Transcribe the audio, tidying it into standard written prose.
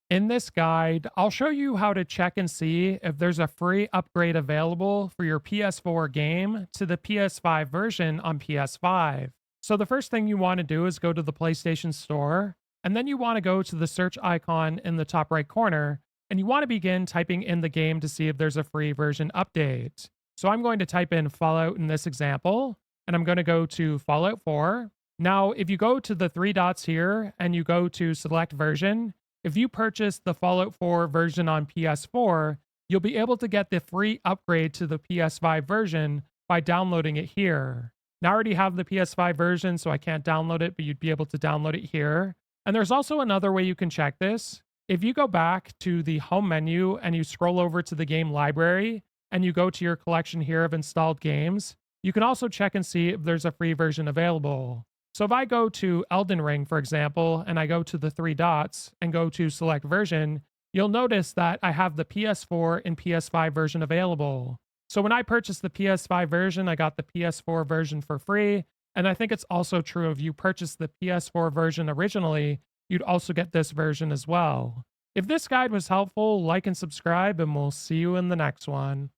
In this guide, I'll show you how to check and see if there's a free upgrade available for your PS4 game to the PS5 version on PS5. So, the first thing you want to do is go to the PlayStation Store, and then you want to go to the search icon in the top right corner, and you want to begin typing in the game to see if there's a free version update. So, I'm going to type in Fallout in this example, and I'm going to go to Fallout 4. Now, if you go to the three dots here and you go to select version, if you purchase the Fallout 4 version on PS4, you'll be able to get the free upgrade to the PS5 version by downloading it here. Now, I already have the PS5 version, so I can't download it, but you'd be able to download it here. And there's also another way you can check this. If you go back to the home menu and you scroll over to the game library and you go to your collection here of installed games, you can also check and see if there's a free version available. So if I go to Elden Ring, for example, and I go to the three dots and go to select version, you'll notice that I have the PS4 and PS5 version available. So when I purchased the PS5 version, I got the PS4 version for free. And I think it's also true if you purchased the PS4 version originally, you'd also get this version as well. If this guide was helpful, like and subscribe, and we'll see you in the next one.